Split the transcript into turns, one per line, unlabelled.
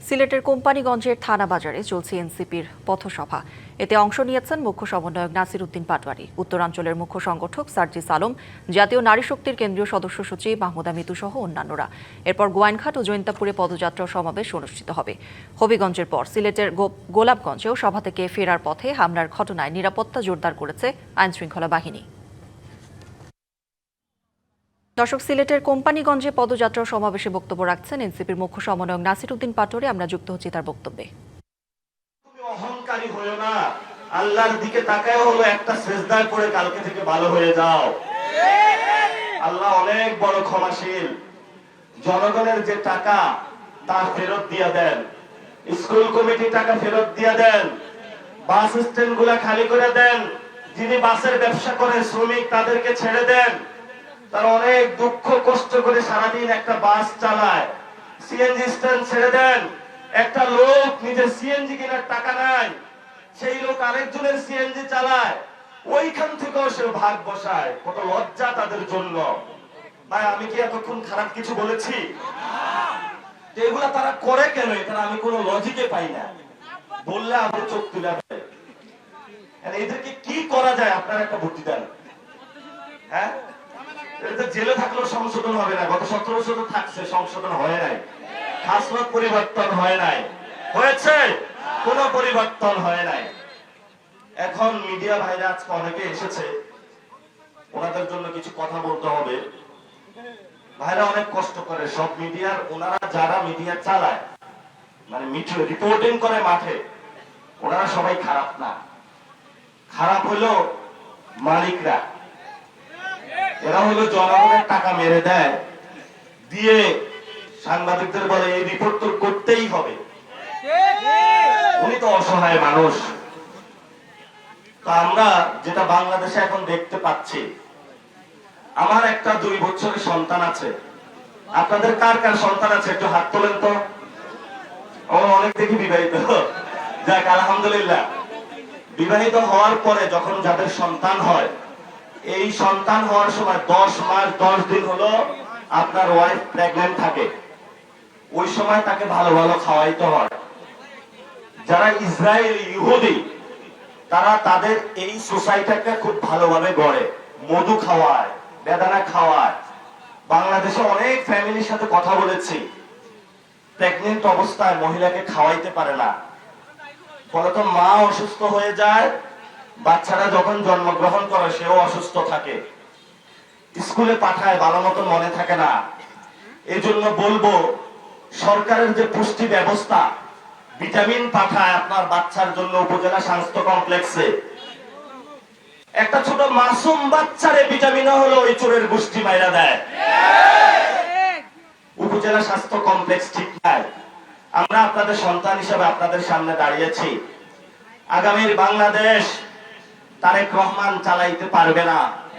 সিলেটের কোম্পানিগঞ্জের থানা বাজারে চলছে এনসিপির পথসভা। এতে অংশ নিয়েছেন মুখ্য সমন্বয়ক নাসির উদ্দিন পাটোয়ারি, উত্তরাঞ্চলের মুখ্য সংগঠক সার্জিস আলম, জাতীয় নারী শক্তির কেন্দ্রীয় সদস্য সচিব মাহমুদা মিতু সহ অন্যান্যরা। এরপর গোয়াইনঘাট ও জৈন্তাপুরে পদযাত্রা সমাবেশ অনুষ্ঠিত হবে। হবিগঞ্জের পর সিলেটের গোলাপগঞ্জেও সভা থেকে ফেরার পথে হামলার ঘটনায় নিরাপত্তা জোরদার করেছে আইনশৃঙ্খলা বাহিনী। দর্শক, সিলেটের কোম্পানিগঞ্জে পদযাত্রা সমাবেশে বক্তব্য রাখছেন এনসিপির মুখ্য সমন্বয়ক নাসির উদ্দিন পাটোয়ারি। আমরা যুক্ত হচ্ছি তার বক্তব্যে।
তুমি অহংকারী হয়ো না, আল্লাহর দিকে তাকায় হলো একটা সিজদা করে কালকে থেকে ভালো হয়ে যাও। আল্লাহ অনেক বড় ক্ষমাশীল। জনগণের যে টাকা তা ফেরত দিয়ে দেন, স্কুল কমিটি টাকা ফেরত দিয়ে দেন, বাস স্ট্যান্ড গুলা খালি করে দেন, যিনি বাসের ব্যবসা করে শ্রমিক তাদেরকে ছেড়ে দেন। তারা অনেক দুঃখ কষ্ট করে সারাদিন একটা বাস চালায়, সিএনজি স্ট্যান্ড ছেড়ে দেন। একটা লোক নিজের সিএনজি কেনার টাকা নাই, সেই লোক আরেকজনের সিএনজি চালায়, ওইখান থেকেও সে ভাগ বসায়। কত লজ্জা তাদের জন্য। ভাই, আমি কি এতক্ষণ খারাপ কিছু বলেছি? এগুলা তারা করে কেন? এটা আমি কোনো লজিকে পাই না। বললে আমাদের চোখ তুলে দেয়। এদেরকে কি করা যায়? আপনারা একটা বুদ্ধি দেন। হ্যাঁ, জেলে থাকলেও সংশোধন হবে না। গত 17 বছর থাকছে, সংশোধন হয় নাই, খাসলত পরিবর্তন হয় নাই, হয়েছে কোন পরিবর্তন হয় নাই। এখন মিডিয়া ভাইরা আজকে অনেকে এসেছে, ওনাদের জন্য কিছু কথা বলতে হবে। ভাইরা অনেক কষ্ট করে সব মিডিয়ার, ওনারা যারা মিডিয়া চালায়, মানে রিপোর্টিং করে মাঠে, ওনারা সবাই খারাপ না। খারাপ হলো মালিকরা। এরা হলো জনগণের টাকা মেরে দেয়, দিয়ে সাংবাদিকদের বলে এই রিপোর্ট তো করতেই হবে। উনি তো অসহায় মানুষ। তো আমরা যেটা বাংলাদেশে এখন দেখতে পাচ্ছি, আমার একটা 2 বছরের সন্তান আছে। আপনাদের কার কার সন্তান আছে একটু হাত তোলেন তো। অনেক দেখি বিবাহিত, যাক আলহামদুলিল্লাহ। বিবাহিত হওয়ার পরে যখন যাদের সন্তান হয়, এই সন্তান হওয়ার সময় 10 মাস 10 দিন হলো আপনার ওয়াইফ প্রেগন্যান্ট থাকে, ওই সময় তাকে ভালো ভালো খাওয়াইতে হয়। যারা ইসরায়েল ইহুদি, তারা তাদের এই সোসাইটিকে খুব ভালোভাবে গড়ে, মধু খাওয়ায়, বেদানা খাওয়ায়। বাংলাদেশে অনেক ফ্যামিলির সাথে কথা বলেছি, প্রেগন্যান্ট অবস্থায় মহিলাকে খাওয়াইতে পারে না, ফলত মা অসুস্থ হয়ে যায়, বাচ্চারা যখন জন্মগ্রহণ করে সেও অসুস্থ থাকে, স্কুলে পাঠায় ভালো মতো মনে থাকে না। এই জন্য বলবো, সরকারের যে পুষ্টি ব্যবস্থা, ভিটামিন পাঠায় আপনার বাচ্চার জন্য উপজেলা স্বাস্থ্য কমপ্লেক্সে। একটা ছোট মাসুম বাচ্চারে ভিটামিন হলো ওই চোরের গোষ্ঠী মাইরা দেয়। উপজেলা স্বাস্থ্য কমপ্লেক্স ঠিক নাই। আমরা আপনাদের সন্তান হিসেবে আপনাদের সামনে দাঁড়িয়েছি। আগামীর বাংলাদেশ তারেক রহমান চালাইতে পারবে না।